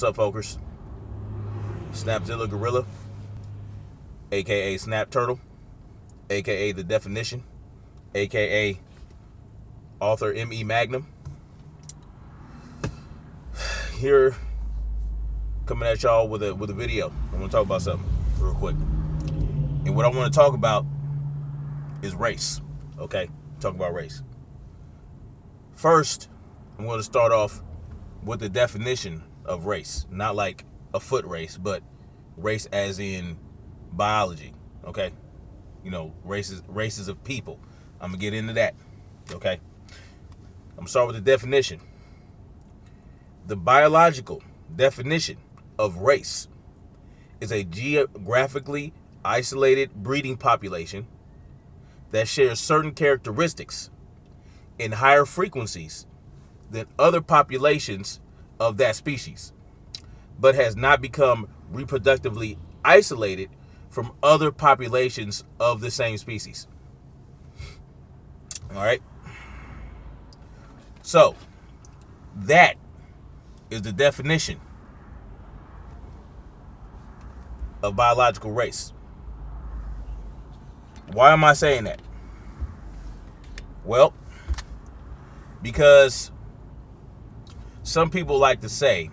What's up, folkers? Snapzilla Gorilla, aka Snap Turtle, aka The Definition, aka author M.E. Magnum. Here, coming at y'all with a video. I want to talk about something real quick. And what I want to talk about is race. Okay? Talk about race. First, I'm going to start off with the definition of race. Not like a foot race, but race as in biology. Okay? You know, races of people. I'm going to get into that. Okay? I'm going to start with the definition. The biological definition of race is a geographically isolated breeding population that shares certain characteristics in higher frequencies than other populations of that species, but has not become reproductively isolated from other populations of the same species. All right. So that is the definition of biological race. Why am I saying that? Well, because some people like to say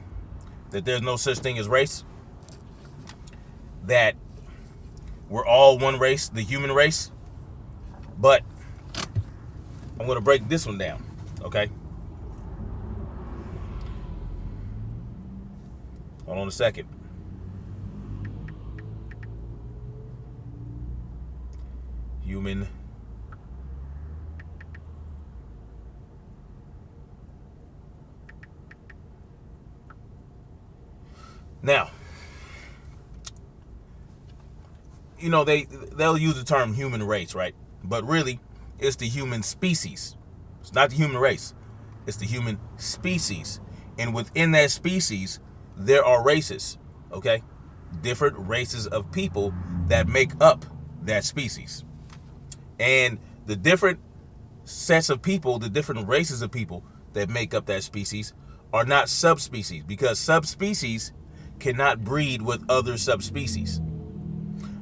that there's no such thing as race, that we're all one race, the human race. But I'm going to break this one down, okay? Hold on a second. Human now, you know, they'll use the term human race, right? But really, it's the human species. It's not the human race. It's the human species. And within that species, there are races, okay? Different races of people that make up that species. And the different sets of people, the different races of people that make up that species are not subspecies, because subspecies cannot breed with other subspecies.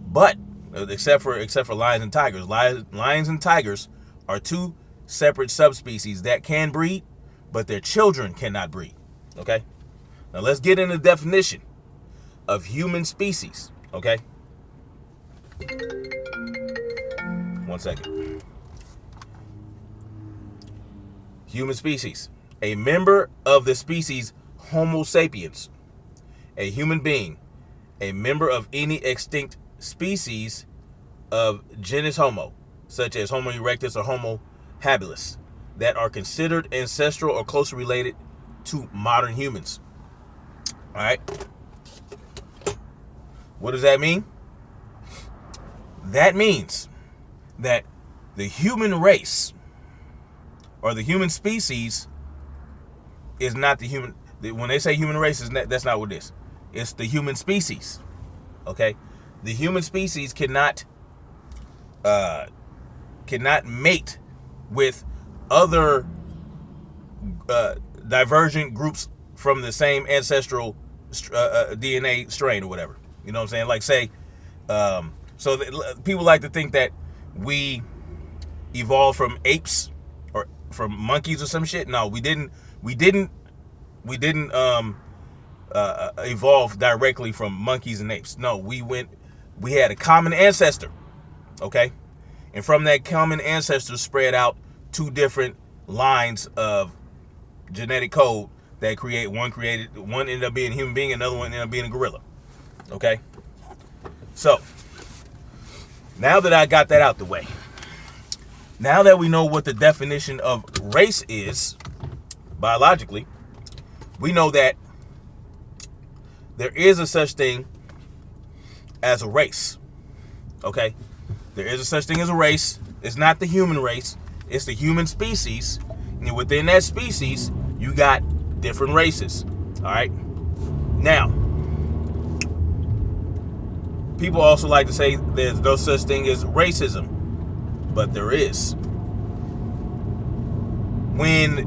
But except for lions and tigers. Lions and tigers are two separate subspecies that can breed, but their children cannot breed. Okay? Now let's get into the definition of human species. Okay? 1 second. Human species. A member of the species Homo sapiens. A human being. A member of any extinct species of genus Homo, such as Homo erectus or Homo habilis, that are considered ancestral or closely related to modern humans. All right. What does that mean? That means that the human race or the human species is not the human. When they say human race, that's not what it is. It's the human species. Okay? The human species cannot mate with other divergent groups from the same ancestral DNA strain or whatever. You know what I'm saying? Like, say, people like to think that we evolved from apes or from monkeys or some shit. No, we didn't evolve directly from monkeys and apes. No, we had a common ancestor, okay? And from that common ancestor spread out two different lines of genetic code that one ended up being a human being, another one ended up being a gorilla, okay? So, now that I got that out the way, now that we know what the definition of race is, biologically, we know that there is a such thing as a race, okay? There is a such thing as a race. It's not the human race. It's the human species. And within that species, you got different races, all right? Now, people also like to say there's no such thing as racism, but there is. When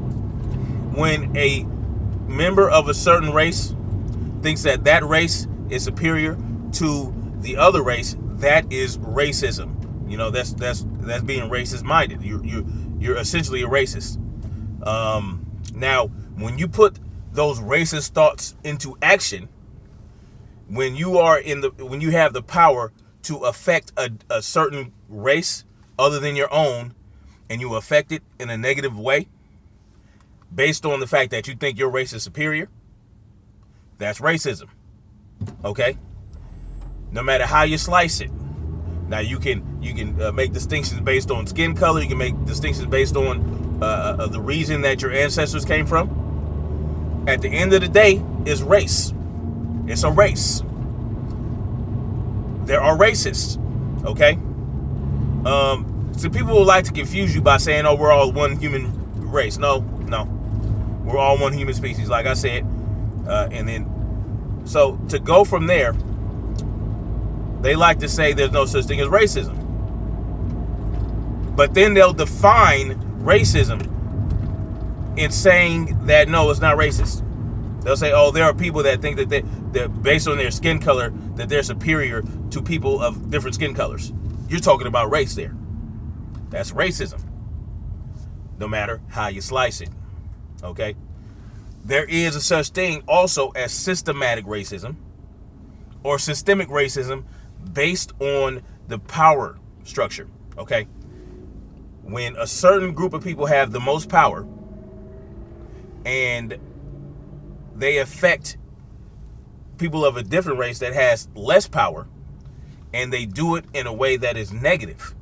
a member of a certain race thinks that that race is superior to the other race, that is racism. You know, that's being racist minded. You're essentially a racist. Now, when you put those racist thoughts into action, when you have the power to affect a certain race other than your own, and you affect it in a negative way based on the fact that you think your race is superior, that's racism. Okay? No matter how you slice it. Now you can make distinctions based on skin color. You can make distinctions based on the reason that your ancestors came from. At the end of the day, it's race. It's a race. There are racists. Okay? So people would like to confuse you by saying, "Oh, we're all one human race." No, we're all one human species. Like I said, and then so to go from there. They like to say there's no such thing as racism. But then they'll define racism in saying that, no, it's not racist. They'll say, oh, there are people that think that they're based on their skin color, that they're superior to people of different skin colors. You're talking about race there. That's racism. No matter how you slice it. Okay? There is a such thing also as systematic racism or systemic racism, based on the power structure. Okay, when a certain group of people have the most power and they affect people of a different race that has less power, and they do it in a way that is negative,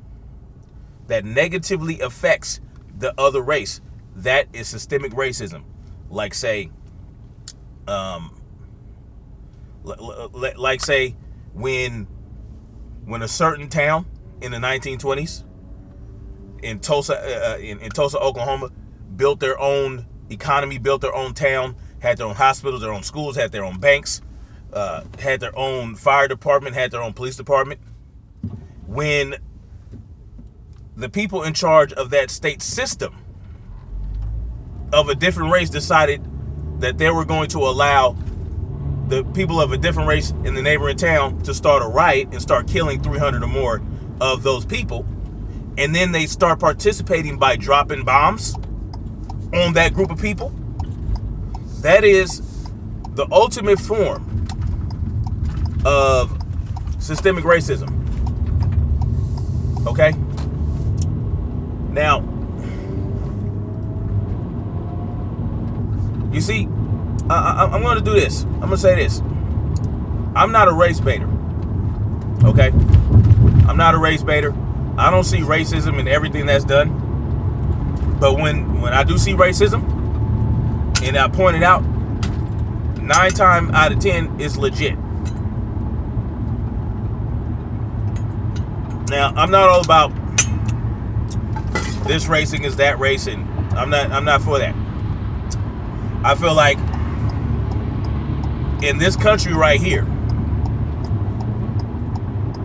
that negatively affects the other race, that is systemic racism. Like say when a certain town in the 1920s in Tulsa, Oklahoma, built their own economy, built their own town, had their own hospitals, their own schools, had their own banks, had their own fire department, had their own police department. When the people in charge of that state system of a different race decided that they were going to allow the people of a different race in the neighboring town to start a riot and start killing 300 or more of those people, and then they start participating by dropping bombs on that group of people, that is the ultimate form of systemic racism. Okay? Now, you see, I'm going to do this. I'm going to say this. I'm not a race baiter. Okay? I'm not a race baiter. I don't see racism in everything that's done. But when I do see racism, and I point it out, 9 times out of 10 it's legit. Now, I'm not all about this racing is that racing. I'm not for that. I feel like in this country right here,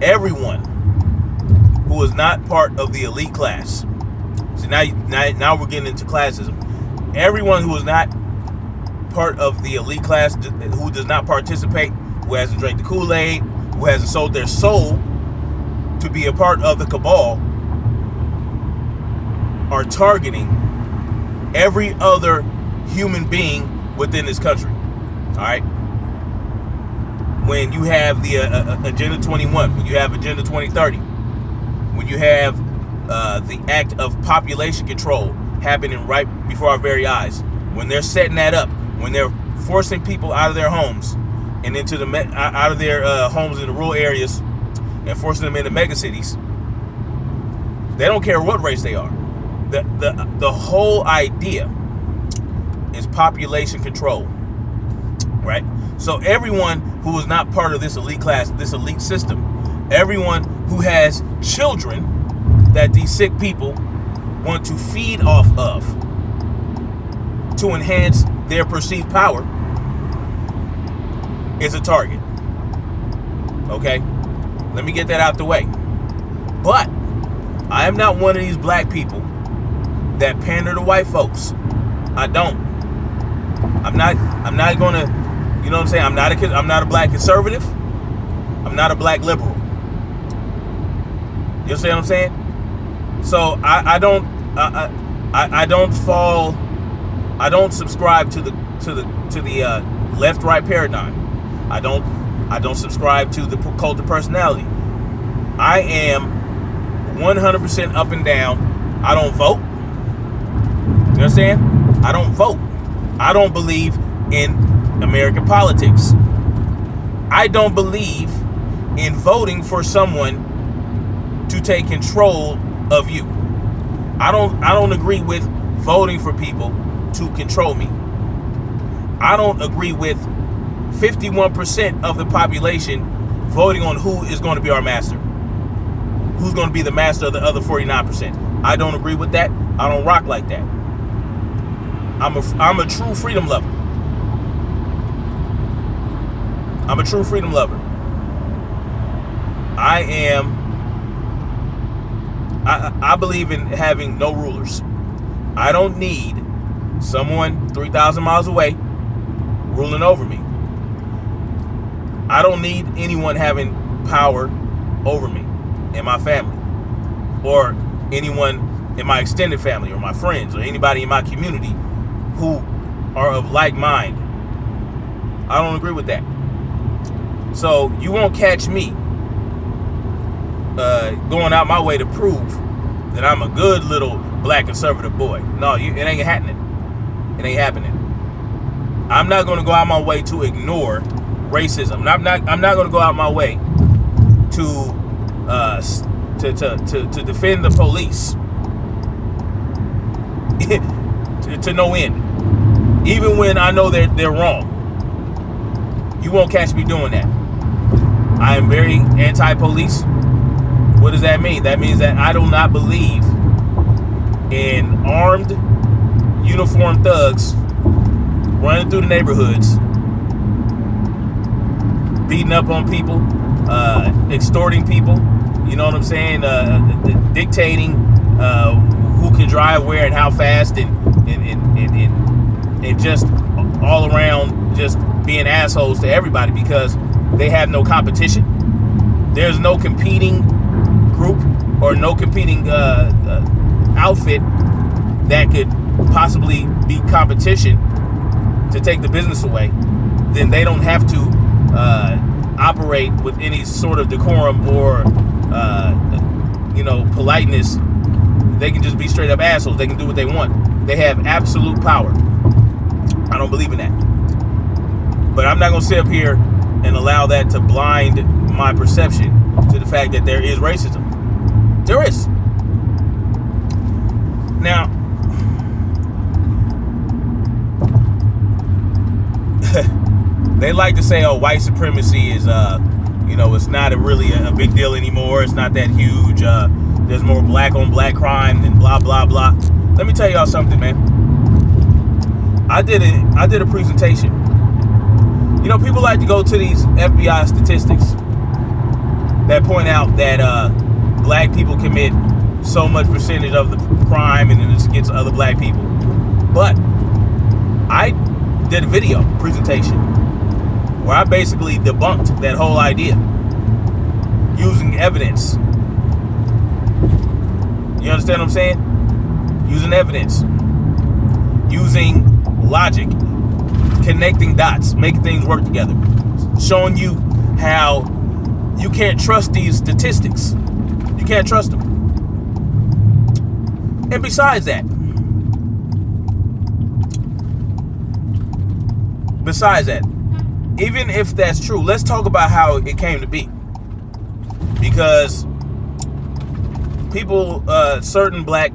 everyone who is not part of the elite class. See, now we're getting into classism. Everyone who is not part of the elite class, who does not participate, who hasn't drank the Kool-Aid, who hasn't sold their soul to be a part of the cabal, are targeting every other human being within this country. All right? When you have the Agenda 21, when you have Agenda 2030, when you have the act of population control happening right before our very eyes, when they're setting that up, when they're forcing people out of their homes and into out of their homes in the rural areas and forcing them into mega cities, they don't care what race they are. The whole idea is population control, right? So everyone who is not part of this elite class, this elite system, everyone who has children that these sick people want to feed off of to enhance their perceived power is a target. Okay? Let me get that out the way. But I am not one of these black people that pander to white folks. I don't. I'm not gonna, You know what I'm saying? I'm not a black conservative. I'm not a black liberal. You understand what I'm saying? So I don't subscribe to the left-right paradigm. I don't subscribe to the cult of personality. I am 100% up and down. I don't vote. You understand? I don't vote. I don't believe in American politics. I don't believe in voting for someone to take control of you. I don't agree with voting for people to control me. I don't agree with 51% of the population voting on who is going to be our master. Who's going to be the master of the other 49%. I don't agree with that. I don't rock like that. I'm a true freedom lover. I'm a true freedom lover. I believe in having no rulers. I don't need someone 3,000 miles away ruling over me. I don't need anyone having power over me and my family, or anyone in my extended family, or my friends, or anybody in my community who are of like mind. I don't agree with that. So you won't catch me going out my way to prove that I'm a good little black conservative boy. No, it ain't happening. It ain't happening. I'm not going to go out my way to ignore racism. I'm not going to go out my way to defend the police to no end, even when I know they're wrong. You won't catch me doing that. I am very anti-police. What does that mean? That means that I do not believe in armed, uniformed thugs running through the neighborhoods, beating up on people, extorting people. You know what I'm saying? Dictating who can drive where and how fast, and just all around just being assholes to everybody because they have no competition. There's no competing group or no competing outfit that could possibly be competition to take the business away. Then they don't have to operate with any sort of decorum or politeness. They can just be straight up assholes. They can do what they want. They have absolute power. I don't believe in that. But I'm not going to sit up here and allow that to blind my perception to the fact that there is racism. There is. Now, they like to say, oh, white supremacy is, it's not really a big deal anymore. It's not that huge. There's more black on black crime than blah, blah, blah. Let me tell y'all something, man. I did a presentation. People like to go to these FBI statistics that point out that black people commit so much percentage of the crime, and then it's against other black people. But I did a video presentation where I basically debunked that whole idea using evidence. You understand what I'm saying? Using evidence, using logic, connecting dots, making things work together, showing you how you can't trust these statistics. You can't trust them. And besides that, even if that's true, let's talk about how it came to be. Because people, certain black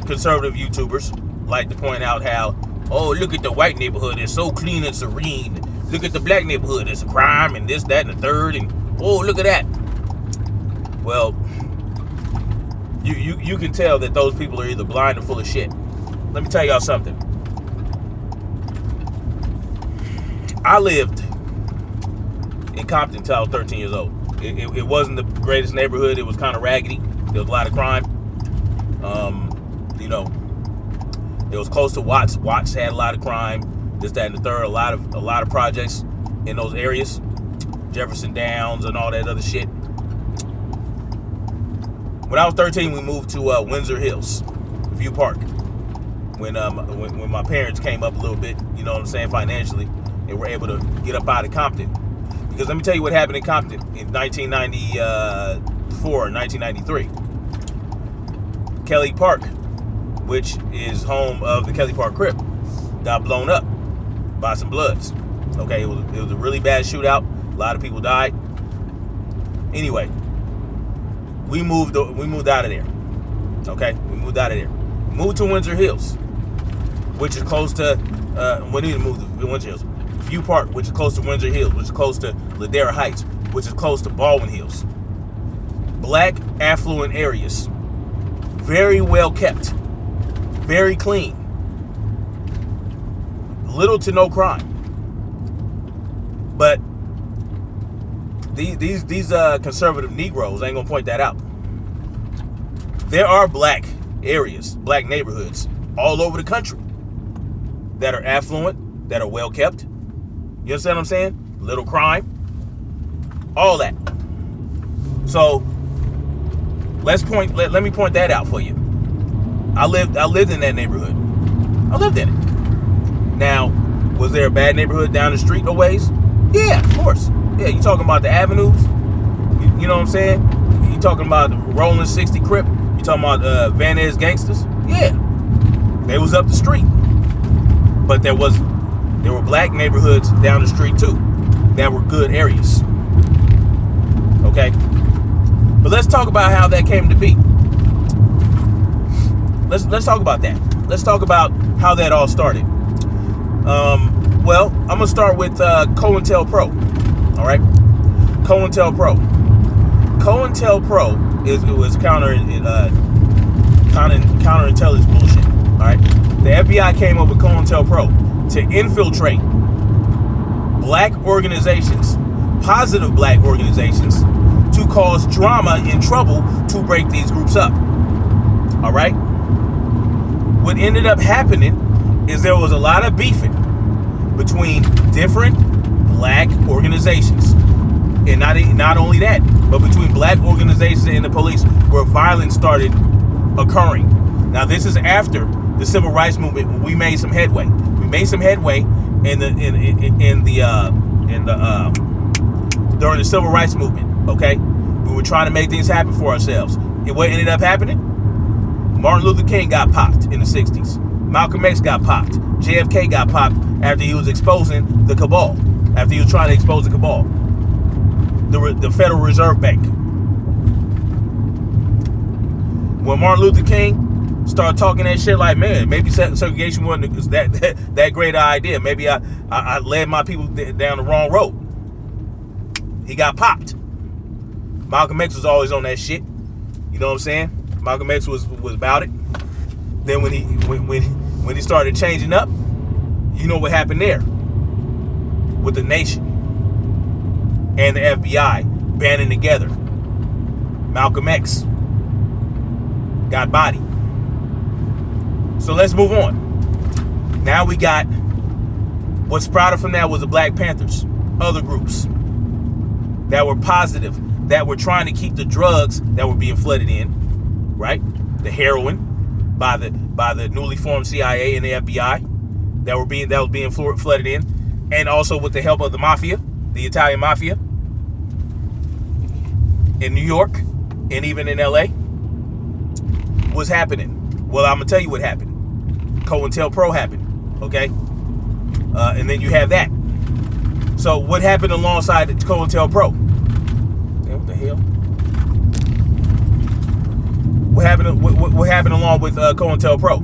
conservative YouTubers like to point out how, oh, look at the white neighborhood, it's so clean and serene. Look at the black neighborhood, it's a crime and this, that, and the third, and oh, look at that. Well, you can tell that those people are either blind or full of shit. Let me tell y'all something. I lived in Compton until I was 13 years old. It wasn't the greatest neighborhood. It was kind of raggedy. There was a lot of crime. It was close to Watts. Watts had a lot of crime. this, that, and the third. A lot of projects in those areas, Jefferson Downs and all that other shit. When I was 13, we moved to Windsor Hills, View Park. When my parents came up a little bit, you know what I'm saying, financially, and were able to get up out of Compton. Because let me tell you what happened in Compton in 1994 and 1993. Kelly Park, which is home of the Kelly Park Crip, got blown up by some Bloods. Okay, it was a really bad shootout. A lot of people died. Anyway, we moved out of there. Okay, we moved out of there. Moved to Windsor Hills, which is close to. We need to move to Windsor Hills. View Park, which is close to Windsor Hills, which is close to Ladera Heights, which is close to Baldwin Hills. Black affluent areas, very well kept, very clean, little to no crime. But these conservative Negroes ain't gonna point that out. There are black areas, black neighborhoods all over the country that are affluent, that are well kept. You understand what I'm saying? Little crime, all that. So let me point that out for you. I lived in that neighborhood. I lived in it. Now, was there a bad neighborhood down the street a ways? Yeah, of course. Yeah, you talking about the avenues? You know what I'm saying? You talking about the Rolling 60 Crip? You talking about Van Ness gangsters? Yeah, they was up the street. But there were black neighborhoods down the street too that were good areas. Okay, but let's talk about how that came to be. Let's talk about that. Let's talk about how that all started. Well, I'm gonna start with COINTELPRO. All right, COINTELPRO. COINTELPRO was counterintelligence bullshit. All right, the FBI came up with COINTELPRO to infiltrate black organizations, positive black organizations, to cause drama and trouble to break these groups up. All right. What ended up happening is there was a lot of beefing between different black organizations, and not only that, but between black organizations and the police, where violence started occurring. Now, this is after the civil rights movement. When we made some headway. We made some headway during the civil rights movement. Okay, we were trying to make things happen for ourselves. And what ended up happening? Martin Luther King got popped in the 60s. Malcolm X got popped. JFK got popped after he was exposing the cabal. After he was trying to expose the cabal. The Federal Reserve Bank. When Martin Luther King started talking that shit, like, man, maybe segregation wasn't that great an idea. Maybe I led my people down the wrong road. He got popped. Malcolm X was always on that shit. You know what I'm saying? Malcolm X was about it. Then when he started changing up, you know what happened there with the nation and the FBI banding together. Malcolm X got bodied. So let's move on. Now we got what sprouted from that was the Black Panthers, other groups that were positive, that were trying to keep the drugs that were being flooded in, right? The heroin by the newly formed CIA and the FBI that was being flooded in, and also with the help of the mafia, the Italian mafia in New York and even in LA, was happening. Well, I'm gonna tell you what happened. COINTELPRO happened, okay? And then you have that. So what happened alongside COINTELPRO? Damn, what the hell? What happened along with COINTELPRO?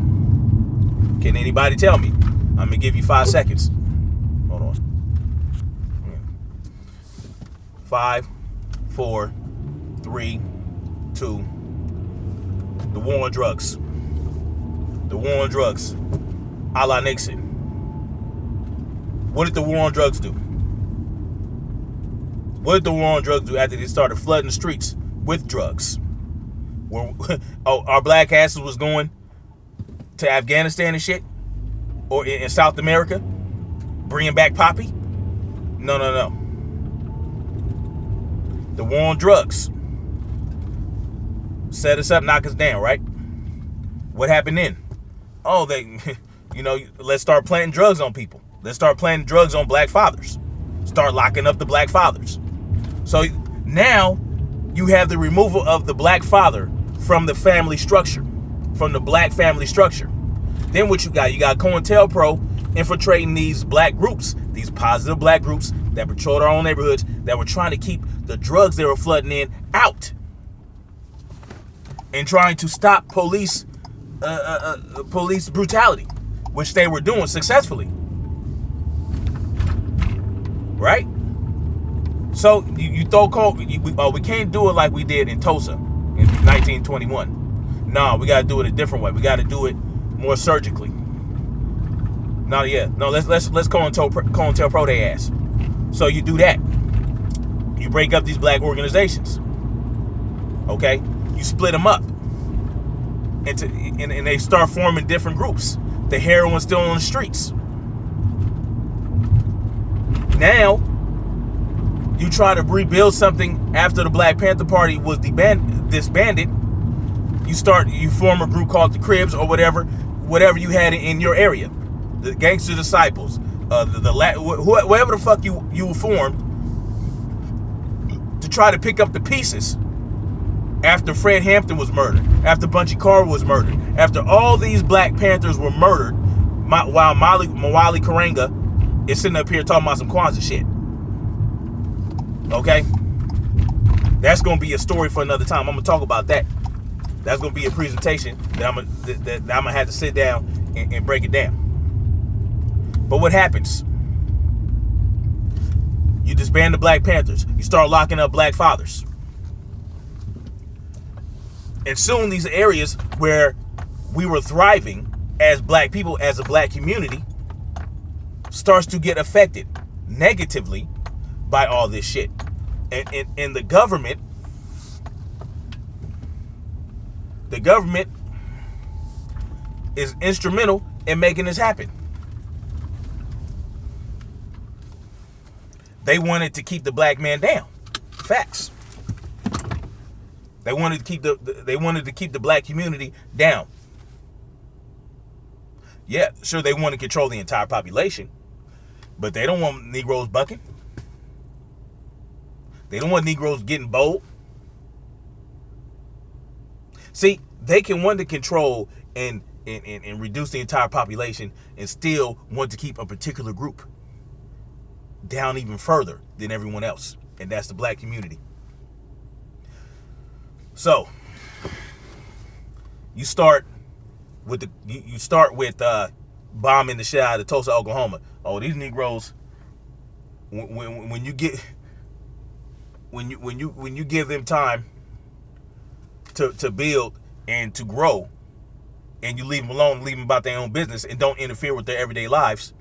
Can anybody tell me? I'm gonna give you 5 seconds. Hold on. 5, 4, 3, 2. The war on drugs. The war on drugs. A la Nixon. What did the war on drugs do? What did the war on drugs do after they started flooding the streets with drugs? Where our black asses was going to Afghanistan and shit? Or in South America? Bringing back Poppy? No, no, no. The war on drugs. Set us up, knock us down, right? What happened then? Oh, let's start planting drugs on people. Let's start planting drugs on black fathers. Start locking up the black fathers. So now you have the removal of the black father from the family structure, from the black family structure. Then what you got? You got COINTELPRO infiltrating these black groups, these positive black groups that patrolled our own neighborhoods, that were trying to keep the drugs they were flooding in out, and trying to stop police brutality, which they were doing successfully. Right? So you throw cold. We can't do it like we did in Tulsa in 1921. No, we gotta do it a different way. We gotta do it more surgically. No, let's COINTELPRO they ass. So you do that. You break up these black organizations. Okay? You split them up. And they start forming different groups. The heroin's still on the streets. Now, you try to rebuild something after the Black Panther Party was disbanded. You form a group called the Cribs or whatever you had in your area. The Gangster Disciples, whoever the fuck you formed, to try to pick up the pieces after Fred Hampton was murdered, after Bunchy Carter was murdered, after all these Black Panthers were murdered, while Mawali Karenga is sitting up here talking about some Kwanzaa shit. Okay? That's going to be a story for another time. I'm going to talk about that. That's going to be a presentation that I'm going to have to sit down and break it down. But what happens? You disband the Black Panthers. You start locking up black fathers. And soon these areas where we were thriving as black people, as a black community, starts to get affected negatively by all this shit. And the government is instrumental in making this happen. They wanted to keep the black man down. Facts. They wanted to keep the black community down. Yeah, sure, they want to control the entire population, but they don't want Negroes bucking. They don't want Negroes getting bold. See, they can want to control and reduce the entire population and still want to keep a particular group down even further than everyone else, and that's the black community. So you start with bombing the shit out of Tulsa, Oklahoma. Oh, these Negroes, when you give them time to build and to grow, and you leave them alone, leave them about their own business, and don't interfere with their everyday lives,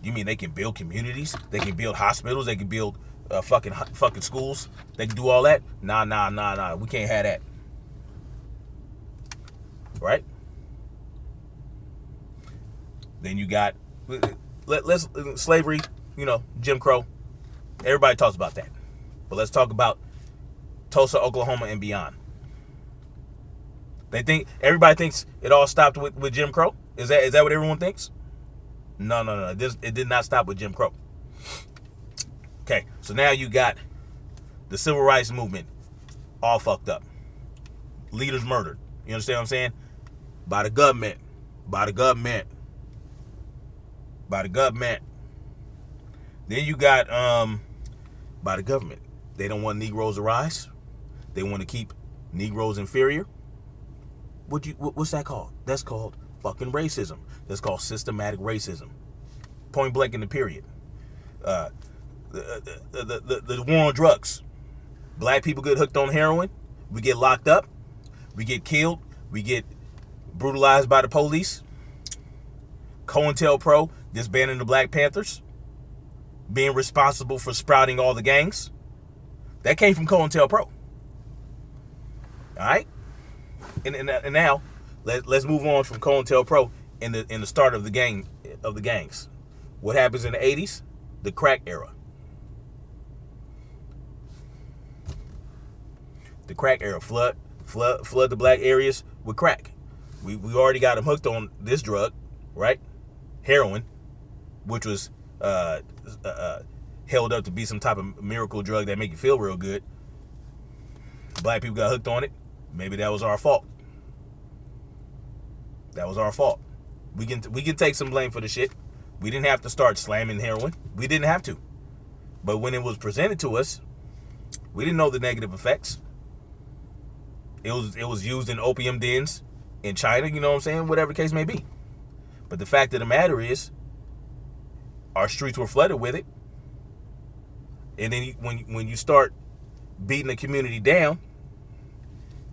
you mean they can build communities? They can build hospitals? They can build fucking schools? They can do all that? Nah. We can't have that. Right? Then you got let's slavery, Jim Crow. Everybody talks about that. But let's talk about Tulsa, Oklahoma, and beyond. Everybody thinks it all stopped with Jim Crow? Is that what everyone thinks? No. It did not stop with Jim Crow. Okay, so now you got the civil rights movement all fucked up. Leaders murdered. You understand what I'm saying? By the government. Then you got by the government. They don't want Negroes to rise. They want to keep Negroes inferior. What's that called? That's called fucking racism. That's called systematic racism. Point blank in the period. The war on drugs. Black people get hooked on heroin. We get locked up. We get killed. We get brutalized by the police. COINTELPRO disbanding the Black Panthers. Being responsible for sprouting all the gangs. That came from COINTELPRO. Alright? And now, let's move on from COINTELPRO in the start of the gangs. What happens in the 80s? The crack era. The crack era. Flood the black areas with crack. We already got them hooked on this drug, right? Heroin, which was held up to be some type of miracle drug that make you feel real good. Black people got hooked on it. Maybe that was our fault. That was our fault. We can take some blame for the shit. We didn't have to start slamming heroin. We didn't have to. But when it was presented to us, we didn't know the negative effects. It was used in opium dens in China, you know what I'm saying? Whatever the case may be. But the fact of the matter is, our streets were flooded with it. And then when you start beating the community down,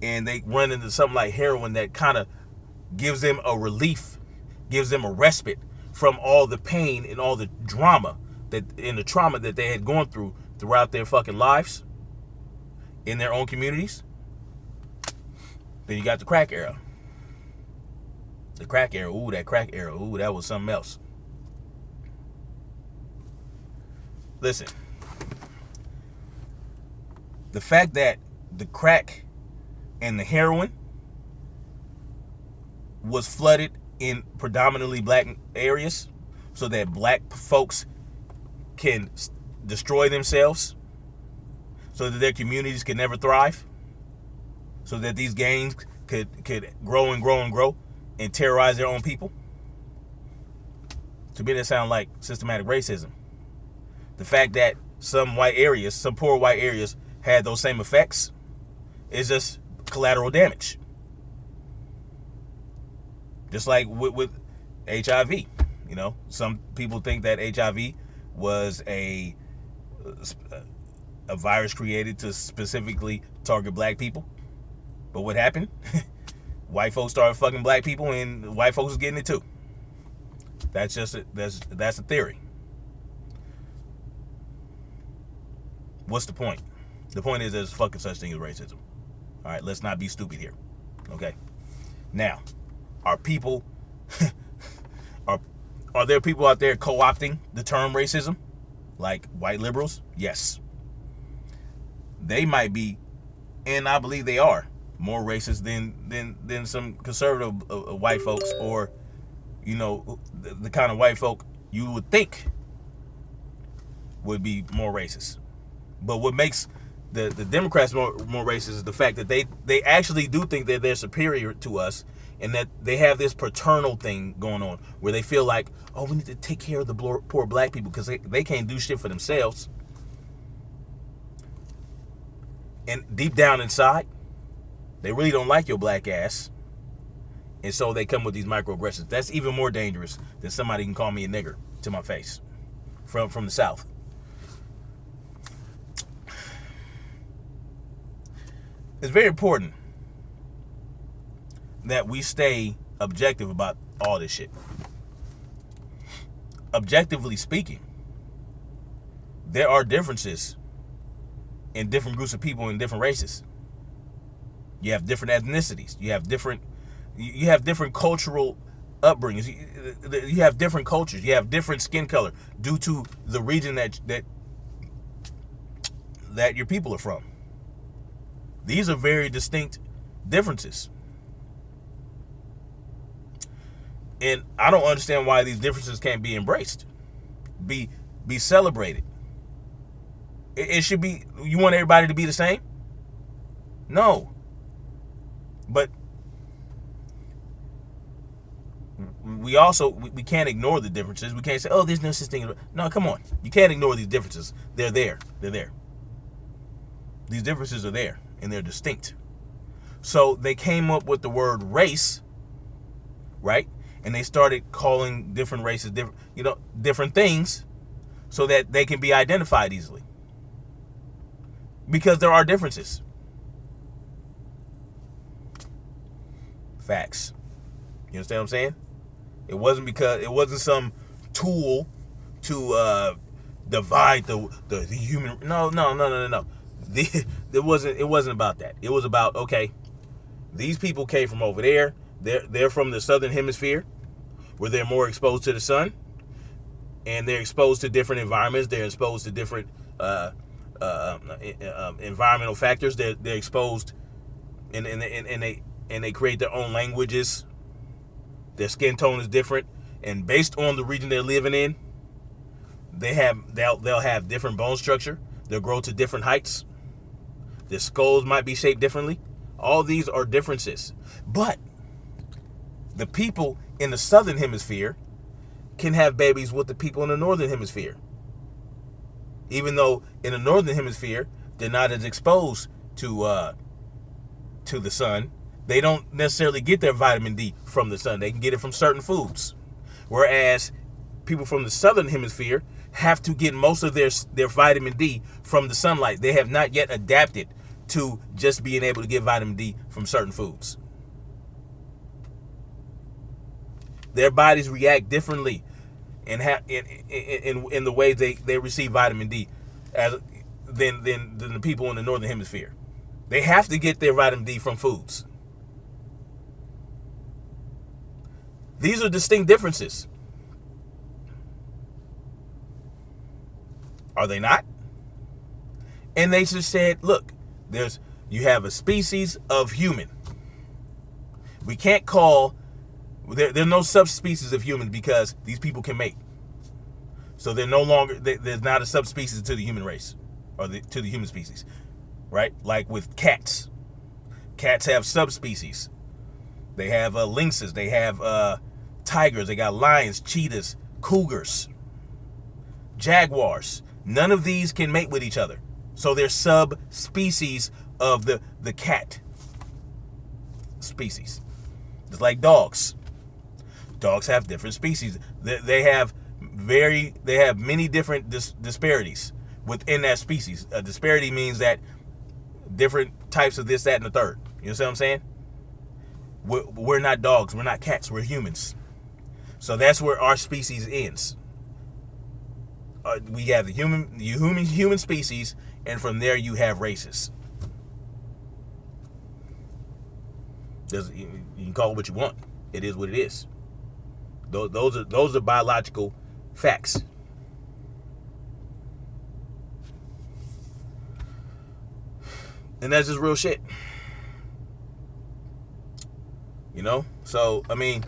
and they run into something like heroin that kind of gives them a relief, gives them a respite from all the pain and all the drama and the trauma that they had gone through throughout their fucking lives in their own communities. Then you got the crack era. The crack era. Ooh, that crack era. Ooh, that was something else. Listen. The fact that the crack and the heroin was flooded in predominantly black areas so that black folks can destroy themselves, so that their communities could never thrive, so that these gangs could grow and grow and grow and terrorize their own people. To me, that sounds like systematic racism. The fact that some poor white areas had those same effects is just collateral damage. Just like with HIV, you know, some people think that HIV was a virus created to specifically target black people. But what happened? White folks started fucking black people, and white folks was getting it too. That's a theory. What's the point? The point is there's fucking such thing as racism. All right, let's not be stupid here. Okay. Now, are there people out there co-opting the term racism, like white liberals? Yes. They might be, and I believe they are, more racist than some conservative white folks, or, you know, the kind of white folk you would think would be more racist. But what makes the Democrats more racist is the fact that they actually do think that they're superior to us, and that they have this paternal thing going on where they feel like, oh, we need to take care of the poor black people because they can't do shit for themselves. And deep down inside, they really don't like your black ass. And so they come with these microaggressions. That's even more dangerous than somebody can call me a nigger to my face from the South. It's very important that we stay objective about all this shit. Objectively speaking, there are differences in different groups of people in different races. You have different ethnicities. You have different cultural upbringings. You have different cultures. You have different skin color due to the region that your people are from. These are very distinct differences. And I don't understand why these differences can't be embraced, be celebrated. It should be, you want everybody to be the same? No. But we can't ignore the differences. We can't say, oh, there's no such thing. No, come on. You can't ignore these differences. They're there. These differences are there, and they're distinct. So they came up with the word race, right? And they started calling different races different things so that they can be identified easily. Because there are differences. Facts. You understand what I'm saying? It wasn't some tool to divide the human. No. It wasn't about that. It was about, okay, these people came from over there. They're from the southern hemisphere, where they're more exposed to the sun, and they're exposed to different environments. They're exposed to different environmental factors. They're exposed, and they create their own languages. Their skin tone is different, and based on the region they're living in, they'll have different bone structure. They'll grow to different heights. Their skulls might be shaped differently. All these are differences. But the people in the southern hemisphere can have babies with the people in the northern hemisphere. Even though in the northern hemisphere, they're not as exposed to the sun. They don't necessarily get their vitamin D from the sun. They can get it from certain foods. Whereas people from the southern hemisphere have to get most of their vitamin D from the sunlight. They have not yet adapted to just being able to get vitamin D from certain foods. Their bodies react differently in the way they receive vitamin D than the people in the northern hemisphere. They have to get their vitamin D from foods. These are distinct differences. Are they not? And they just said, look, you have a species of human. We can't call, there's no subspecies of human because these people can mate. So they're no longer, there's not a subspecies to the human race or to the human species, right? Like with cats. Cats have subspecies. They have lynxes. They have tigers. They got lions, cheetahs, cougars, jaguars. None of these can mate with each other. So they're subspecies of the cat species. It's like dogs. Dogs have different species. They have many different disparities within that species. A disparity means that different types of this, that, and the third. You know what I'm saying? We're not dogs. We're not cats. We're humans. So that's where our species ends. We have the human species, and from there you have races. You can call it what you want. It is what it is. Those are biological facts. And that's just real shit. You know? So, I mean,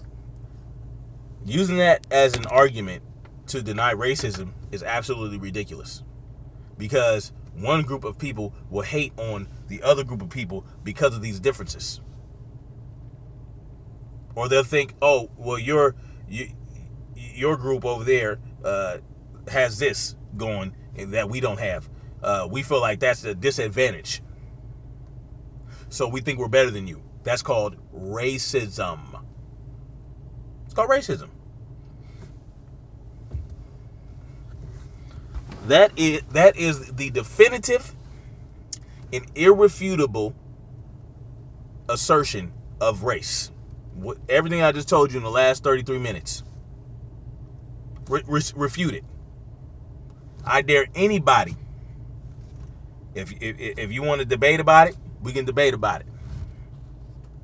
using that as an argument to deny racism is absolutely ridiculous. Because one group of people will hate on the other group of people because of these differences. Or they'll think, oh, well, your group over there has this going that we don't have. We feel like that's a disadvantage. So we think we're better than you. That's called racism. It's called racism. That is the definitive and irrefutable assertion of race. Everything I just told you in the last 33 minutes. Refute it. I dare anybody. If you want to debate about it, we can debate about it.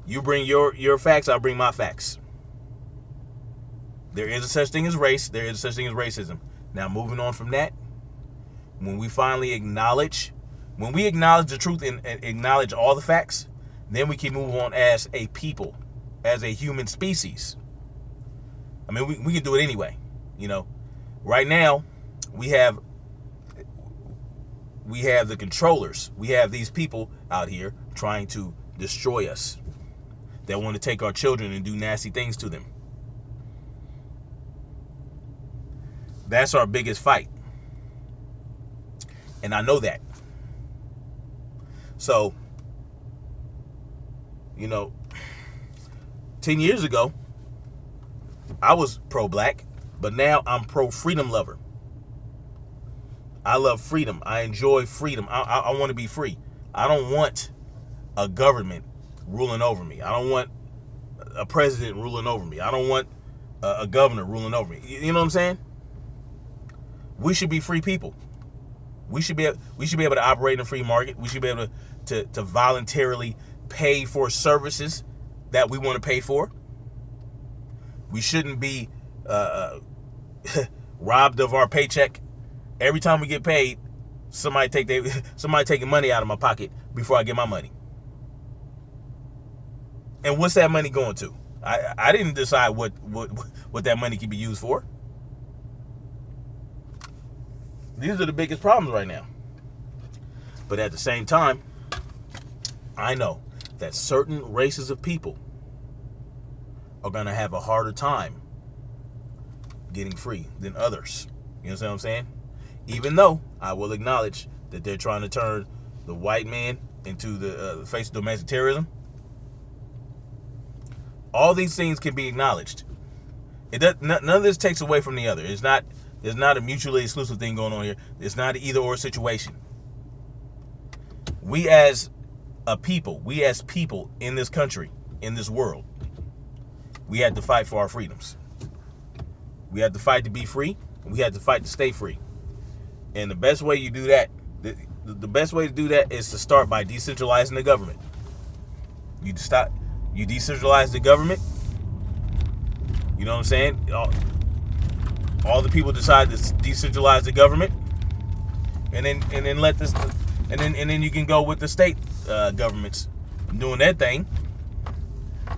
You bring your facts, I'll bring my facts. There is a such thing as race. There is a such thing as racism. Now, moving on from that, when we acknowledge the truth and acknowledge all the facts, then we can move on as a people, as a human species. I mean, we can do it anyway. You know, right now we have the controllers. We have these people out here trying to destroy us. They want to take our children and do nasty things to them. That's our biggest fight. And I know that. So, 10 years ago, I was pro-black, but now I'm pro-freedom lover. I love freedom. I enjoy freedom. I want to be free. I don't want a government ruling over me. I don't want a president ruling over me. I don't want a governor ruling over me. You know what I'm saying? We should be free people. We should be able to operate in a free market. We should be able to voluntarily pay for services that we want to pay for. We shouldn't be robbed of our paycheck. Every time we get paid, somebody taking money out of my pocket before I get my money. And what's that money going to? I didn't decide what that money could be used for. These are the biggest problems right now. But at the same time, I know that certain races of people are going to have a harder time getting free than others. You know what I'm saying? Even though I will acknowledge that they're trying to turn the white man into the face of domestic terrorism. All these things can be acknowledged. None of this takes away from the other. There's not a mutually exclusive thing going on here. It's not an either or situation. We as people in this country, in this world, we had to fight for our freedoms. We had to fight to be free. We had to fight to stay free. And the best way you do that, the best way to do that is to start by decentralizing the government. You decentralize the government. You know what I'm saying? All the people decide to decentralize the government, and then let this, and then you can go with the state governments doing their thing,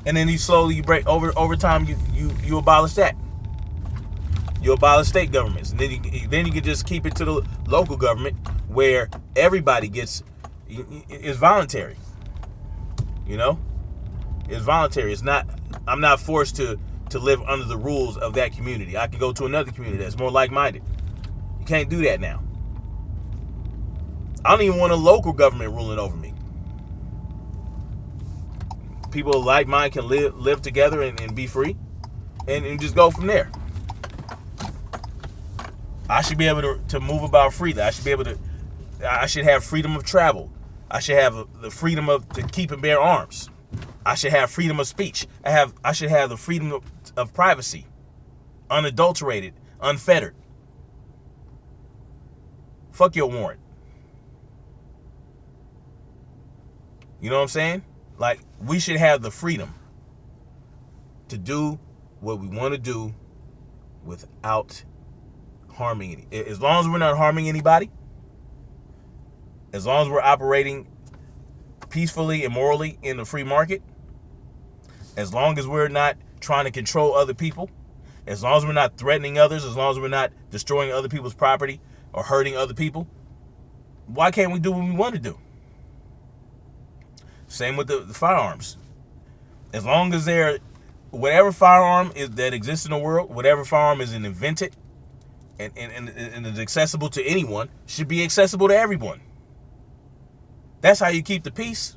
and then you break over time. You abolish that. You abolish state governments, and then you can just keep it to the local government where everybody gets. It's voluntary. You know, it's voluntary. It's not. I'm not forced to live under the rules of that community. I can go to another community that's more like-minded. You can't do that now. I don't even want a local government ruling over me. People like mine can live together and be free and just go from there. I should be able to move about freely. I should have freedom of travel. I should have the freedom to keep and bear arms. I should have freedom of speech. I should have the freedom of privacy, unadulterated, unfettered. Fuck your warrant. You know what I'm saying? Like, we should have the freedom to do what we want to do without harming any. As long as we're not harming anybody, as long as we're operating peacefully and morally in the free market, as long as we're not trying to control other people, as long as we're not threatening others, as long as we're not destroying other people's property or hurting other people, why can't we do what we want to do? Same with the firearms. As long as whatever firearm that exists in the world, whatever firearm is invented and is accessible to anyone, should be accessible to everyone. That's how you keep the peace.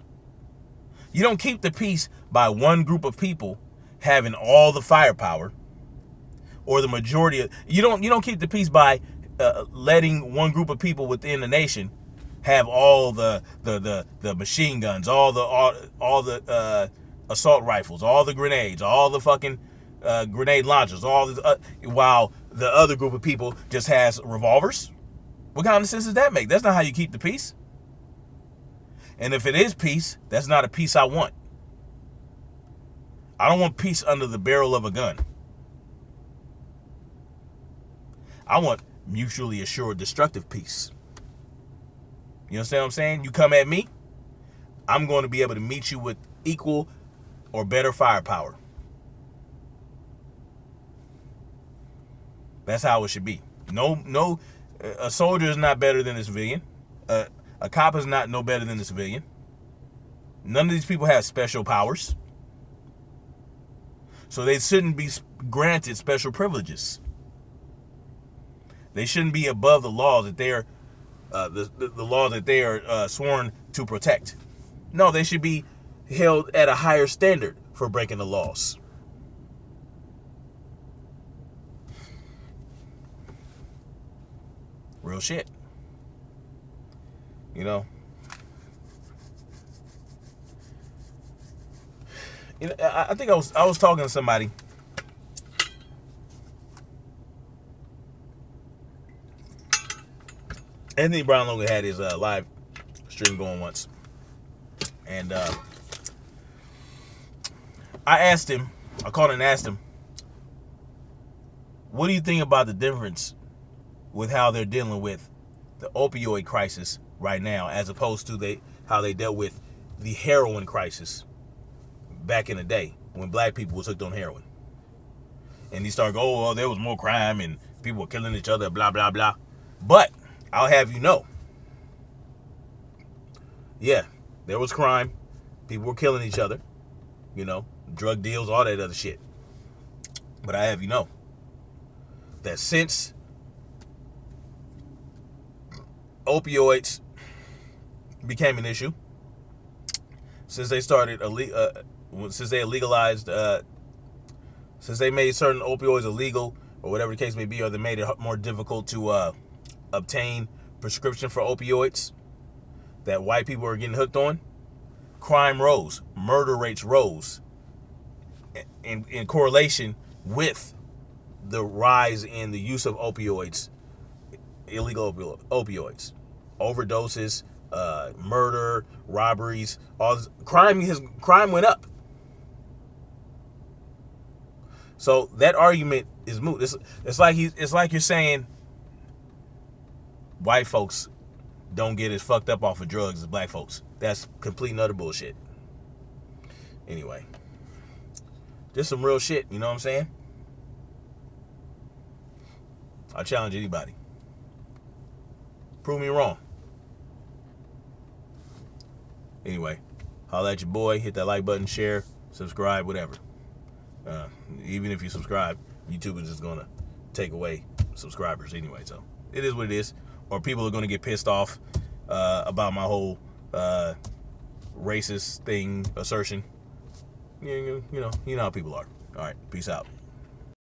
You don't keep the peace by one group of people having all the firepower, or the majority of. You don't keep the peace by letting one group of people within the nation have all the machine guns, all the assault rifles, all the grenades, all the fucking grenade launchers, while the other group of people just has revolvers. What kind of sense does that make? That's not how you keep the peace. And if it is peace, that's not a peace I want. I don't want peace under the barrel of a gun. I want mutually assured destructive peace. You understand what I'm saying? You come at me, I'm going to be able to meet you with equal or better firepower. That's how it should be. No, a soldier is not better than a civilian. A cop is not no better than a civilian. None of these people have special powers. So they shouldn't be granted special privileges. They shouldn't be above the laws that they're the laws that they are sworn to protect. No, they should be held at a higher standard for breaking the laws. Real shit. You know, I think I was talking to somebody. Anthony Brown Logan had his live stream going once, and I called and asked him, What do you think about the difference with how they're dealing with the opioid crisis right now, as opposed to how they dealt with the heroin crisis back in the day when black people was hooked on heroin? And he started going, oh, well, there was more crime and people were killing each other, blah, blah, blah. But I'll have you know, yeah, there was crime. People were killing each other, drug deals, all that other shit. But I have you know that since opioids became an issue, since they started since they legalized, since they made certain opioids illegal, or whatever the case may be, or they made it more difficult to obtain prescription for opioids that white people are getting hooked on, crime rose, murder rates rose in correlation with the rise in the use of opioids, illegal opioids, overdoses, murder, robberies, all this. Crime went up. So that argument is moot. It's like you're saying white folks don't get as fucked up off of drugs as black folks. That's complete and utter bullshit. Anyway, just some real shit, you know what I'm saying? I challenge anybody. Prove me wrong. Anyway, holla at your boy. Hit that like button, share, subscribe, whatever. Even if you subscribe, YouTube is just going to take away subscribers anyway. So it is what it is. Or people are going to get pissed off about my whole racist thing assertion. You know how people are. All right, peace out.